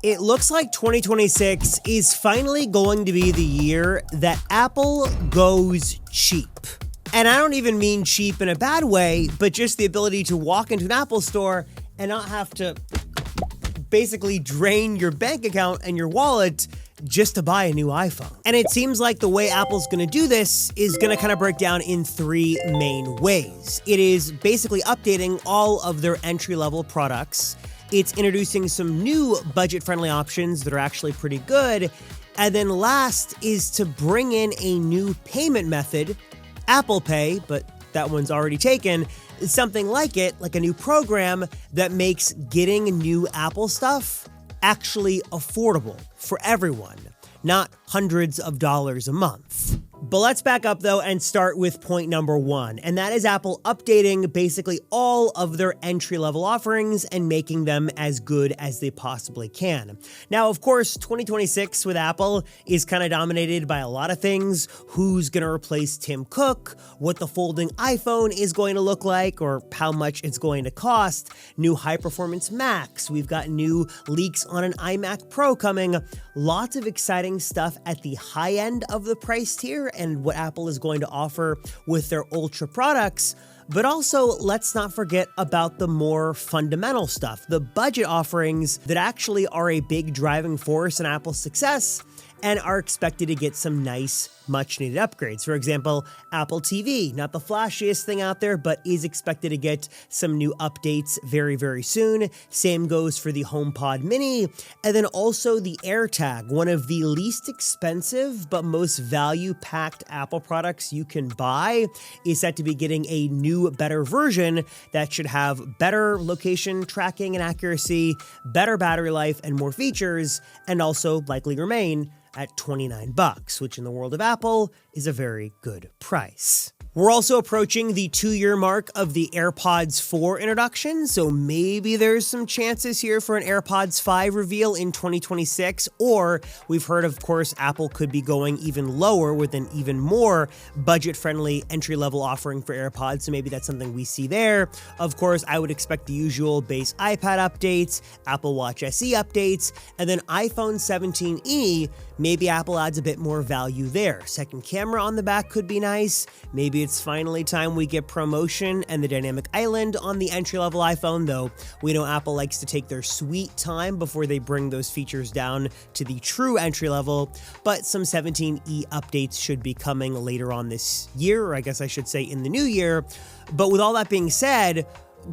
It looks like 2026 is finally going to be the year that Apple goes cheap. And I don't even mean cheap in a bad way, but just the ability to walk into an Apple store and not have to basically drain your bank account and your wallet just to buy a new iPhone. And it seems like the way Apple's gonna do this is gonna kind of break down in three main ways. It is basically updating all of their entry-level products. It's introducing some new budget-friendly options that are actually pretty good. And then last is to bring in a new payment method, Apple Pay, but that one's already taken, something like it, like a new program that makes getting new Apple stuff actually affordable for everyone, not hundreds of dollars a month. But let's back up though and start with point number one, and that is Apple updating basically all of their entry-level offerings and making them as good as they possibly can. Now, of course, 2026 with Apple is kind of dominated by a lot of things. Who's going to replace Tim Cook, what the folding iPhone is going to look like, or how much it's going to cost, new high-performance Macs, we've got new leaks on an iMac Pro coming, lots of exciting stuff at the high end of the price tier and what Apple is going to offer with their Ultra products. But also, let's not forget about the more fundamental stuff, the budget offerings that actually are a big driving force in Apple's success and are expected to get some nice, much-needed upgrades. For example, Apple TV, not the flashiest thing out there, but is expected to get some new updates very, very soon. Same goes for the HomePod Mini, and then also the AirTag, one of the least expensive but most value-packed Apple products you can buy, is set to be getting a new, better version that should have better location tracking and accuracy, better battery life, and more features, and also likely remain at $29, which in the world of Apple is a very good price. We're also approaching the 2-year mark of the AirPods 4 introduction, so maybe there's some chances here for an AirPods 5 reveal in 2026, or we've heard, of course, Apple could be going even lower with an even more budget-friendly entry-level offering for AirPods, so maybe that's something we see there. Of course, I would expect the usual base iPad updates, Apple Watch SE updates, and then iPhone 17e, maybe Apple adds a bit more value there. Second camera on the back could be nice. Maybe it's finally time we get ProMotion and the Dynamic Island on the entry-level iPhone, though we know Apple likes to take their sweet time before they bring those features down to the true entry-level, but some 17e updates should be coming later on this year, or I guess I should say in the new year. But with all that being said,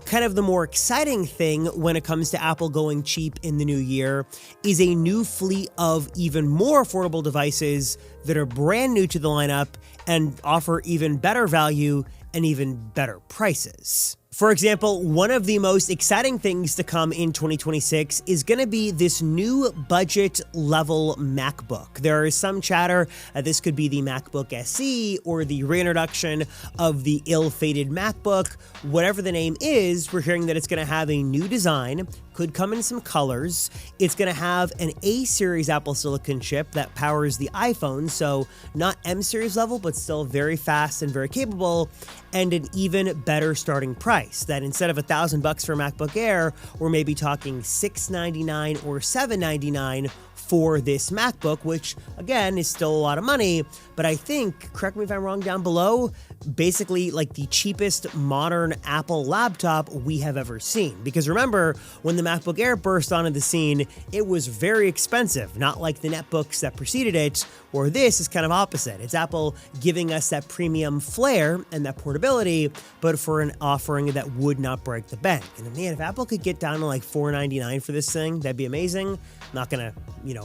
kind of the more exciting thing when it comes to Apple going cheap in the new year is a new fleet of even more affordable devices that are brand new to the lineup and offer even better value and even better prices. For example, one of the most exciting things to come in 2026 is going to be this new budget level MacBook. There is some chatter this could be the MacBook SE or the reintroduction of the ill-fated MacBook. Whatever the name is, we're hearing that it's going to have a new design, could come in some colors. It's going to have an A-series Apple Silicon chip that powers the iPhone, so not M-series level, but still very fast and very capable, and an even better starting price. That instead of $1,000 for a MacBook Air, we're maybe talking $699 or $799 for this MacBook, which again is still a lot of money, but I think, correct me if I'm wrong down below, basically like the cheapest modern Apple laptop we have ever seen. Because remember, when the MacBook Air burst onto the scene, it was very expensive, not like the netbooks that preceded it, where this is kind of opposite. It's Apple giving us that premium flair and that portability, but for an offering that would not break the bank. And man, if Apple could get down to like $499 for this thing, that'd be amazing. Not gonna,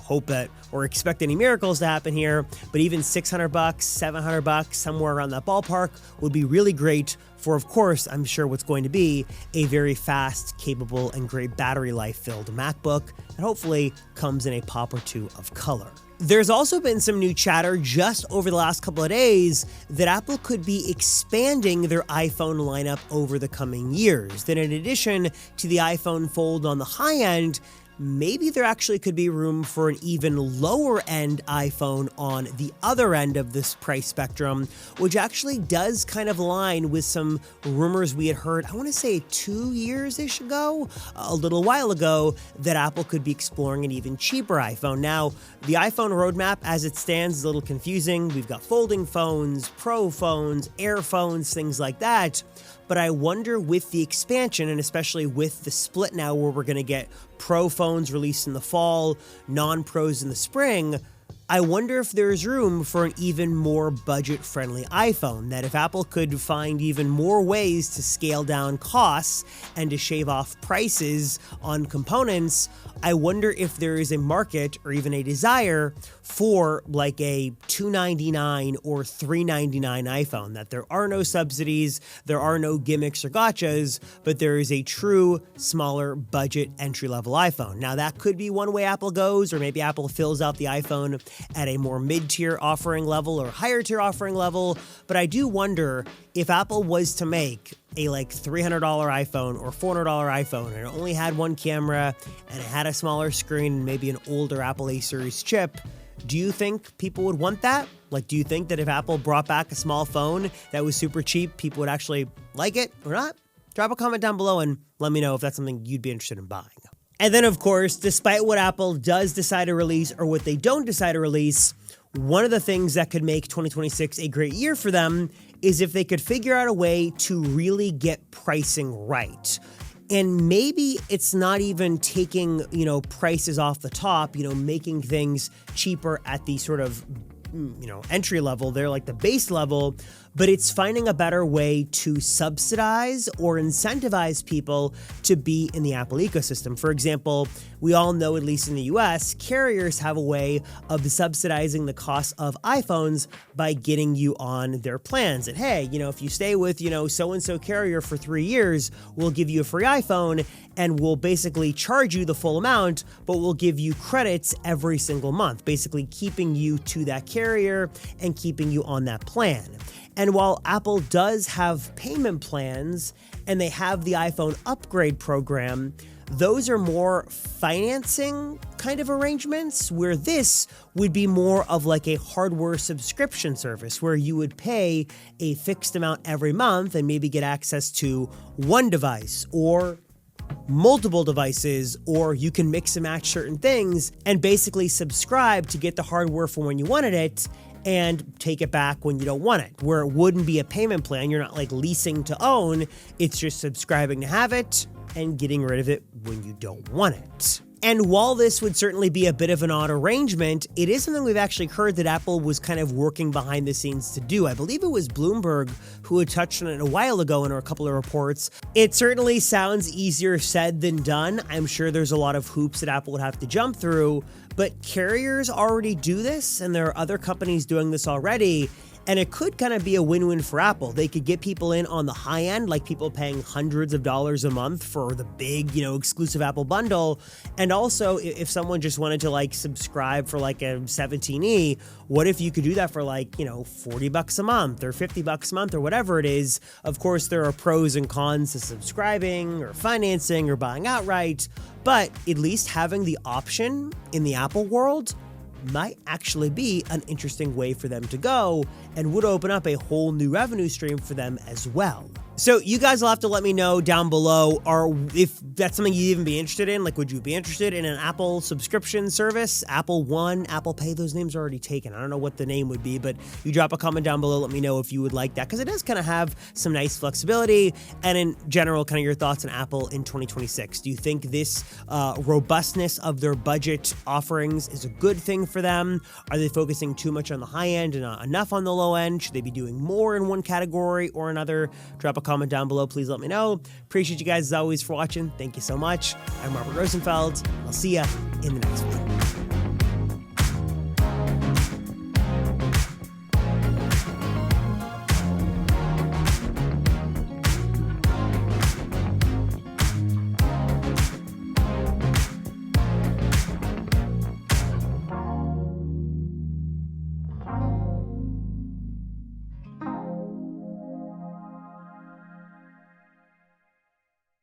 hope that or expect any miracles to happen here, but even $600, $700, somewhere around that ballpark would be really great for, of course, I'm sure what's going to be a very fast, capable, and great battery life-filled MacBook that hopefully comes in a pop or two of color. There's also been some new chatter just over the last couple of days that Apple could be expanding their iPhone lineup over the coming years. That in addition to the iPhone Fold on the high end, maybe there actually could be room for an even lower end iPhone on the other end of this price spectrum, which actually does kind of align with some rumors we had heard, I want to say 2 years-ish ago, a little while ago, that Apple could be exploring an even cheaper iPhone. Now, the iPhone roadmap as it stands is a little confusing. We've got folding phones, Pro phones, Air phones, things like that. But I wonder with the expansion, and especially with the split now where we're going to get Pro phones released in the fall, non-Pros in the spring, I wonder if there's room for an even more budget-friendly iPhone, that if Apple could find even more ways to scale down costs and to shave off prices on components, I wonder if there is a market or even a desire for like a $299 or $399 iPhone, that there are no subsidies, there are no gimmicks or gotchas, but there is a true smaller budget entry-level iPhone. Now that could be one way Apple goes, or maybe Apple fills out the iPhone at a more mid-tier offering level or higher tier offering level, but I do wonder if Apple was to make a like $300 iPhone or $400 iPhone and it only had one camera and it had a smaller screen and maybe an older Apple A series chip, do you think people would want that? Like, do you think that if Apple brought back a small phone that was super cheap, people would actually like it or not? Drop a comment down below and let me know if that's something you'd be interested in buying. And then, of course, despite what Apple does decide to release or what they don't decide to release, one of the things that could make 2026 a great year for them is if they could figure out a way to really get pricing right. And maybe it's not even taking, prices off the top, making things cheaper at the sort of, entry level. They're like the base level, but it's finding a better way to subsidize or incentivize people to be in the Apple ecosystem. For example, we all know, at least in the US, carriers have a way of subsidizing the cost of iPhones by getting you on their plans. And hey, if you stay with, so-and-so carrier for 3 years, we'll give you a free iPhone and we'll basically charge you the full amount, but we'll give you credits every single month, basically keeping you to that carrier and keeping you on that plan. And while Apple does have payment plans and they have the iPhone upgrade program, those are more financing kind of arrangements, where this would be more of like a hardware subscription service where you would pay a fixed amount every month and maybe get access to one device or multiple devices, or you can mix and match certain things and basically subscribe to get the hardware for when you wanted it and take it back when you don't want it, where it wouldn't be a payment plan. You're not like leasing to own, it's just subscribing to have it and getting rid of it when you don't want it. And while this would certainly be a bit of an odd arrangement, it is something we've actually heard that Apple was kind of working behind the scenes to do. I believe it was Bloomberg who had touched on it a while ago in a couple of reports. It certainly sounds easier said than done. I'm sure there's a lot of hoops that Apple would have to jump through, but carriers already do this, and there are other companies doing this already. And it could kind of be a win-win for Apple. They could get people in on the high end, like people paying hundreds of dollars a month for the big, exclusive Apple bundle. And also, if someone just wanted to like subscribe for like a 17E, what if you could do that for like, $40 a month or $50 a month or whatever it is? Of course, there are pros and cons to subscribing or financing or buying outright, but at least having the option in the Apple world might actually be an interesting way for them to go and would open up a whole new revenue stream for them as well. So you guys will have to let me know down below, or if that's something you'd even be interested in. Like, would you be interested in an Apple subscription service? Apple One, Apple Pay, those names are already taken. I don't know what the name would be, but you drop a comment down below, let me know if you would like that, because it does kind of have some nice flexibility. And in general, kind of your thoughts on Apple in 2026. Do you think this robustness of their budget offerings is a good thing for them? Are they focusing too much on the high end and not enough on the low end? Should they be doing more in one category or another? Drop a comment down below. Please let me know. Appreciate you guys as always for watching. Thank you so much. I'm Robert Rosenfeld. I'll see ya in the next one.